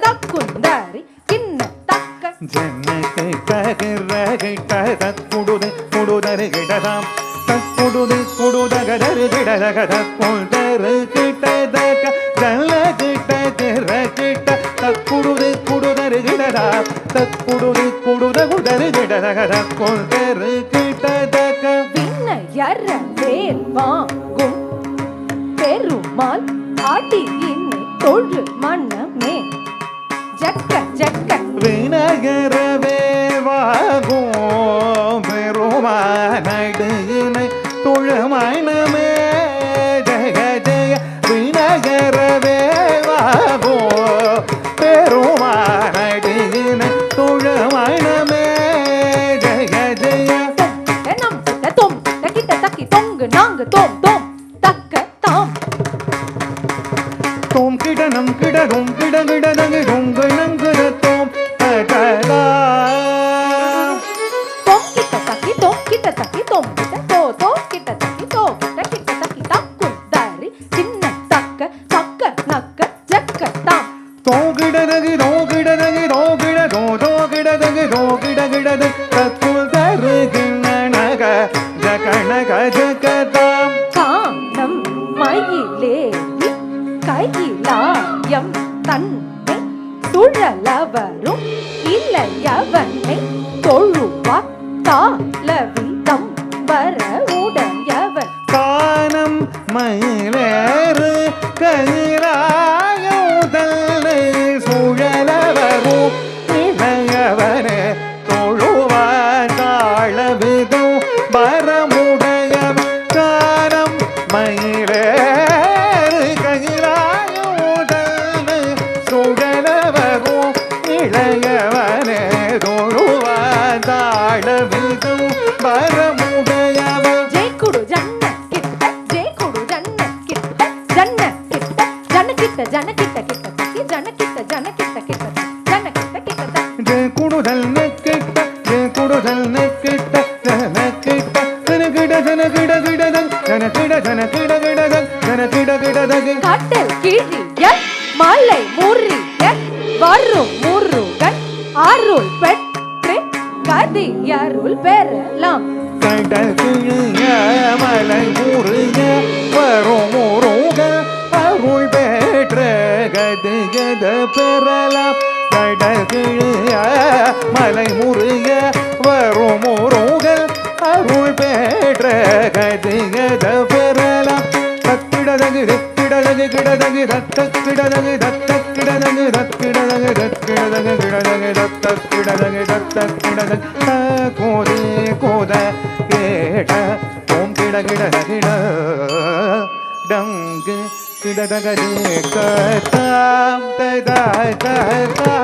தக்குந்தரி கிண்ண தக்க ஜன்னகை தகிரகிட்ட தக்குடுது குடுதரு கிடதாம் தக்குடுது குடுதகதரு கிடதக தக்குந்தரு கிட்டதக ஜல்லகிட்ட கிரகிட்ட தக்குடுது குடுதரு கிடதா தக்குடுது குடுதகுதரு கிடதக தக்குந்தரு கிட்டதக விண்ணயர வேல் வாங்கும் பெருமாள் ஆட்டி இன்னை தொழு மன்னமே ஜக்க ஜக்க வினகர வேவாகும் பெருமானடியினை தொழு மன்னமே ஜெய ஜெய வினகர வேவாகும் பெருமானடியினை தொழு மன்னமே ஜெய ஜெய நம் கிட்ட தொம் கிட்ட தக்கி தொங்கு நாங்க தோம் தோம் தக்க தாம் தோம் கிட நம் கிட தொம் கிட கிட தங்கு தொங்கு நங்குற தோம் தகதா தொம் கிட்ட தக்கி தொம் கிட்ட தோ தோ கிட்ட தக்கி தோ கிட்ட தக்கி தக்குந்தரி சின்ன தக்க தக்க நக்க ஜக்க தாம் தோகிடதகு தோகிடதகு தோகிட தோ தோகிடதகு தோகிடகிடது தக்குந்தரு கிண்ணனக ஜகணக ஜகதாம் காணம் மயிலேறி கையிலாயம் தன்னை சுழலவரும் இல்லையவனை தொழுவார் தாளவிதம் வர உடையவர் கானம் மயிலேறு கையிலாயுதல்லை சுழலவரும் இளையவனே தொழுவார் தாளவிதம் வரமுடையவர் கானம் மயிலேறு கையிலாயுதல்லை சுழலவரும் இளையவனே தொழுவார் தாளவிதம் வரமுடையவர் ஜெய் குடு ஜன்ன கிட்ட ஜெய் குடு ஜன்ன கிட்ட ஜன்ன கிட்ட ஜன கிட்ட ஜன கிட்ட கிட்ட தக்கி ஜன கிட்ட ஜன கிட்ட கிட்ட ஜன கிட்ட கிட்ட தக்கி ஜெ குடுதல் நெக்கிட்ட ஜெ குடுதல் நெக்கிட்ட ஜனக்கிட்ட ஜனகிட ஜனகிட கிடதல் ஜனகிட ஜனகிட கிடதல் ஜனகிட கிடதகு காட்டல் கிழிய மலை முறிய வரும் முருகன் அருள் பெற்று கதி அருள் பெறலாம் கடல் கிழிய மலை முறிய வரும் முருகன் அருள் பெற்ற கதி கத பெறலாம் கடல் கிழிய மலை முறிய வரும் முருகன் அருள் பெற்ற கதி கத பெறலாம் தக்கிடதகு கிடதகு கிடதகு தக்கிடதகு தக்கிடதகு தக்கிடதகு தக்கிடதகு கிடதகு தக்கிடதகு தக்கிடதகு கோதே கோத கேட ஓம் கிடகிடகிட டங்கு கிடதகதே கதாம் ததா ததா